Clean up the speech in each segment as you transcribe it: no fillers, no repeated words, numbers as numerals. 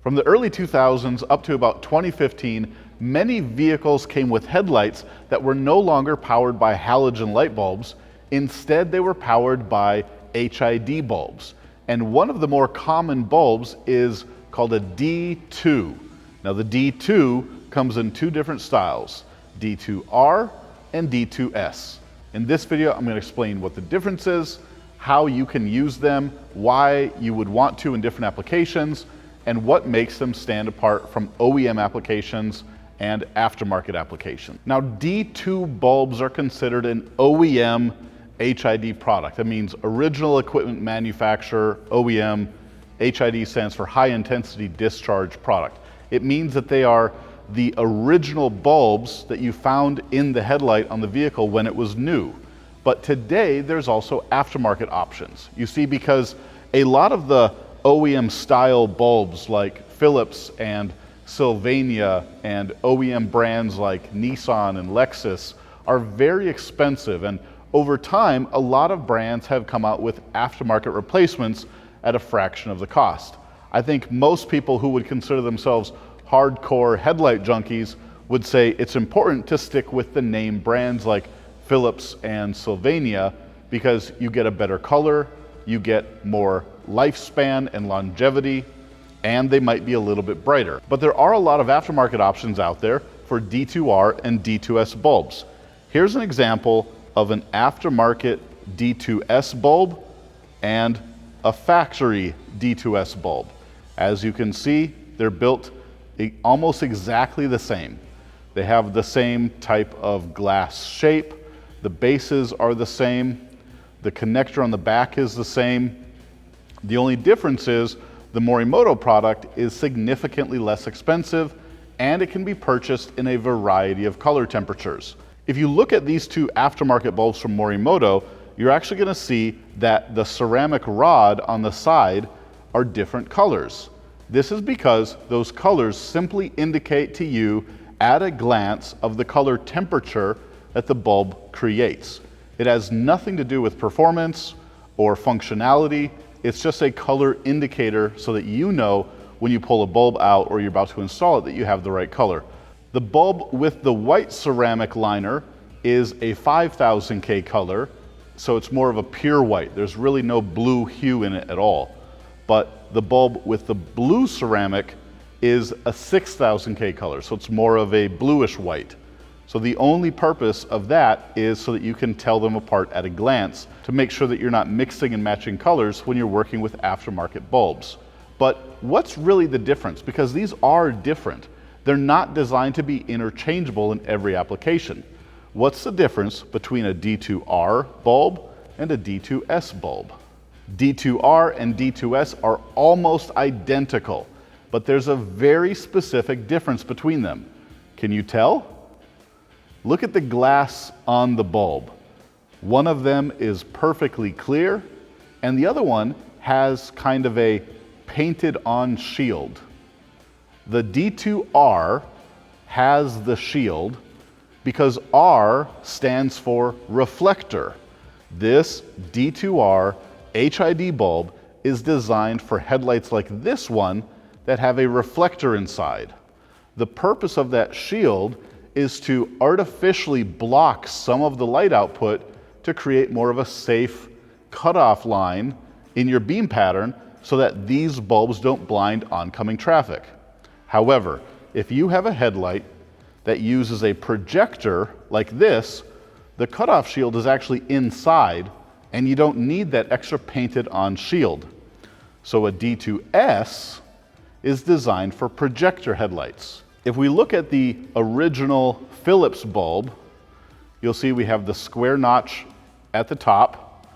From the early 2000s up to about 2015, many vehicles came with headlights that were no longer powered by halogen light bulbs. Instead, they were powered by HID bulbs. And one of the more common bulbs is called a D2. Now the D2 comes in two different styles, D2R and D2S. In this video, I'm going to explain what the difference is, how you can use them, why you would want to in different applications, and what makes them stand apart from OEM applications and aftermarket applications. Now, D2 bulbs are considered an OEM HID product. That means original equipment manufacturer, OEM. HID stands for high intensity discharge product. It means that they are the original bulbs that you found in the headlight on the vehicle when it was new. But today there's also aftermarket options. You see, because a lot of the OEM style bulbs like Philips and Sylvania and OEM brands like Nissan and Lexus are very expensive, and over time a lot of brands have come out with aftermarket replacements at a fraction of the cost. I think most people who would consider themselves hardcore headlight junkies would say it's important to stick with the name brands like Philips and Sylvania because you get a better color, you get more lifespan and longevity, and they might be a little bit brighter. But there are a lot of aftermarket options out there for D2R and D2S bulbs. Here's an example of an aftermarket D2S bulb and a factory D2S bulb. As you can see, they're built almost exactly the same. They have the same type of glass shape, the bases are the same, the connector on the back is the same. The only difference is the Morimoto product is significantly less expensive and it can be purchased in a variety of color temperatures. If you look at these two aftermarket bulbs from Morimoto, you're actually going to see that the ceramic rod on the side are different colors. This is because those colors simply indicate to you at a glance of the color temperature that the bulb creates. It has nothing to do with performance or functionality. It's just a color indicator so that you know when you pull a bulb out or you're about to install it that you have the right color. The bulb with the white ceramic liner is a 5000 K color, so it's more of a pure white. There's really no blue hue in it at all. But the bulb with the blue ceramic is a 6000 K color, so it's more of a bluish white. So the only purpose of that is so that you can tell them apart at a glance to make sure that you're not mixing and matching colors when you're working with aftermarket bulbs. But what's really the difference? Because these are different. They're not designed to be interchangeable in every application. What's the difference between a D2R bulb and a D2S bulb? D2R and D2S are almost identical, but there's a very specific difference between them. Can you tell? Look at the glass on the bulb. One of them is perfectly clear, and the other one has kind of a painted on shield. The D2R has the shield because R stands for reflector. This D2R HID bulb is designed for headlights like this one that have a reflector inside. The purpose of that shield is to artificially block some of the light output to create more of a safe cutoff line in your beam pattern so that these bulbs don't blind oncoming traffic. However, if you have a headlight that uses a projector like this, the cutoff shield is actually inside and you don't need that extra painted on shield. So a D2S is designed for projector headlights. If we look at the original Philips bulb, you'll see we have the square notch at the top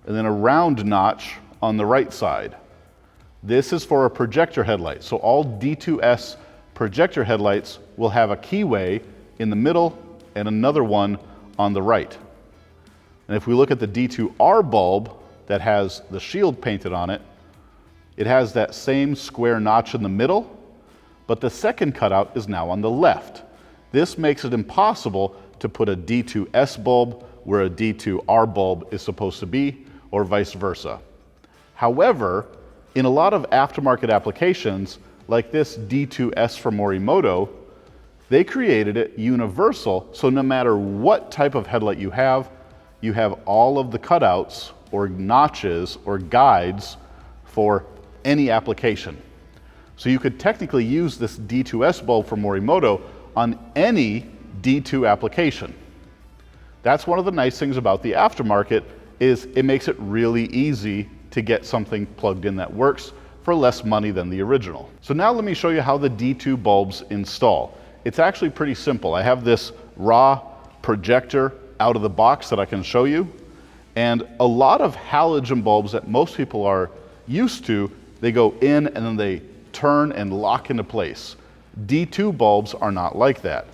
and then a round notch on the right side. This is for a projector headlight. So all D2S projector headlights will have a keyway in the middle and another one on the right. And if we look at the D2R bulb that has the shield painted on it, it has that same square notch in the middle, but the second cutout is now on the left. This makes it impossible to put a D2S bulb where a D2R bulb is supposed to be, or vice versa. However, in a lot of aftermarket applications, like this D2S from Morimoto, they created it universal, so no matter what type of headlight you have all of the cutouts or notches or guides for any application. So you could technically use this D2S bulb from Morimoto on any D2 application. That's one of the nice things about the aftermarket, is it makes it really easy to get something plugged in that works for less money than the original. So now let me show you how the D2 bulbs install. It's actually pretty simple. I have this raw projector out of the box that I can show you. And a lot of halogen bulbs that most people are used to, they go in and then they turn and lock into place. D2 bulbs are not like that.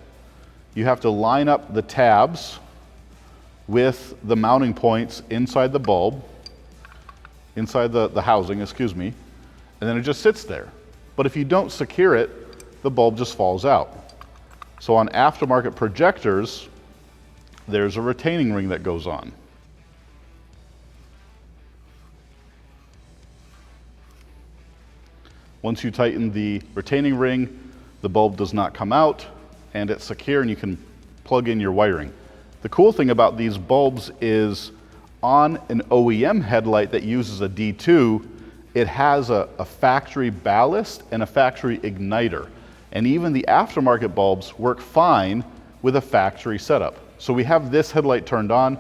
You have to line up the tabs with the mounting points inside the bulb, inside the housing, excuse me, and then it just sits there. But if you don't secure it, the bulb just falls out. So on aftermarket projectors, there's a retaining ring that goes on. Once you tighten the retaining ring, the bulb does not come out and it's secure and you can plug in your wiring. The cool thing about these bulbs is on an OEM headlight that uses a D2, it has a factory ballast and a factory igniter. And even the aftermarket bulbs work fine with a factory setup. So we have this headlight turned on.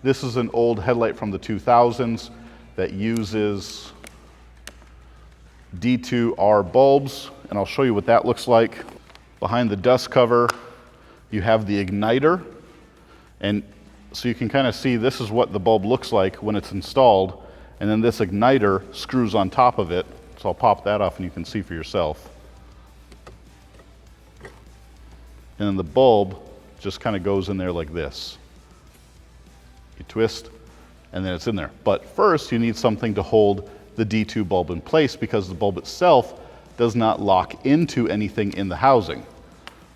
This is an old headlight from the 2000s that uses D2R bulbs, and I'll show you what that looks like. Behind the dust cover, you have the igniter, and so you can kind of see this is what the bulb looks like when it's installed, and then this igniter screws on top of it. So I'll pop that off and you can see for yourself. And then the bulb just kind of goes in there like this. You twist, and then it's in there. But first, you need something to hold the D2 bulb in place because the bulb itself does not lock into anything in the housing.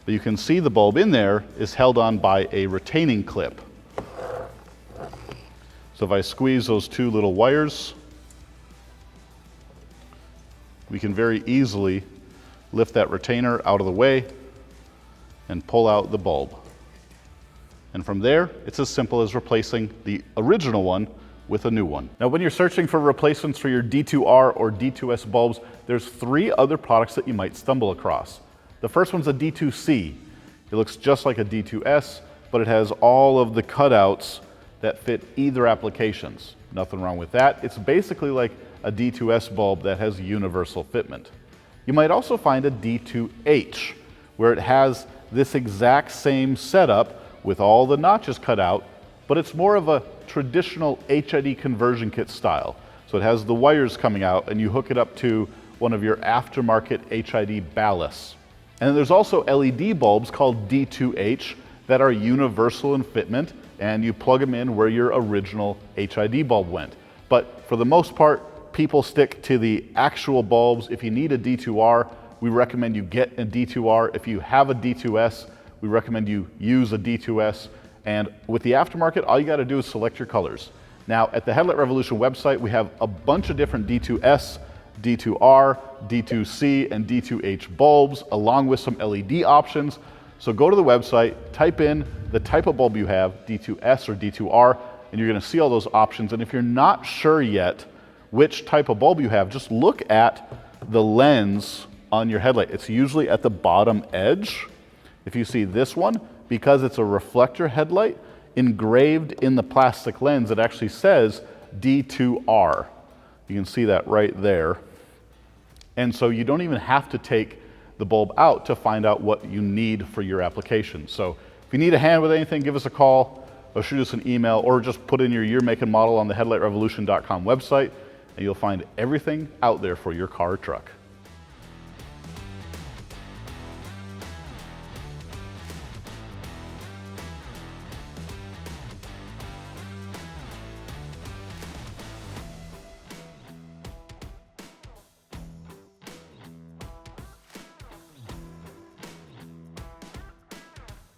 But you can see the bulb in there is held on by a retaining clip. So if I squeeze those two little wires, we can very easily lift that retainer out of the way and pull out the bulb. And from there, it's as simple as replacing the original one with a new one. Now, when you're searching for replacements for your D2R or D2S bulbs, there's 3 other products that you might stumble across. The first one's a D2C. It looks just like a D2S, but it has all of the cutouts that fit either applications. Nothing wrong with that. It's basically like a D2S bulb that has universal fitment. You might also find a D2H, where it has this exact same setup with all the notches cut out, but it's more of a traditional HID conversion kit style. So it has the wires coming out and you hook it up to one of your aftermarket HID ballasts. And then there's also LED bulbs called D2H that are universal in fitment, and you plug them in where your original HID bulb went. But for the most part, people stick to the actual bulbs. If you need a D2R, we recommend you get a D2R. If you have a D2S, we recommend you use a D2S. And with the aftermarket, all you got to do is select your colors. Now, at the Headlight Revolution website, we have a bunch of different D2S, D2R, D2C, and D2H bulbs, along with some LED options. So go to the website, type in the type of bulb you have, D2S or D2R, and you're going to see all those options. And if you're not sure yet which type of bulb you have, just look at the lens on your headlight. It's usually at the bottom edge. If you see this one, because it's a reflector headlight, engraved in the plastic lens, it actually says D2R. You can see that right there. And so you don't even have to take the bulb out to find out what you need for your application. So if you need a hand with anything, give us a call or shoot us an email, or just put in your year, make, and model on the headlightrevolution.com website, and you'll find everything out there for your car or truck.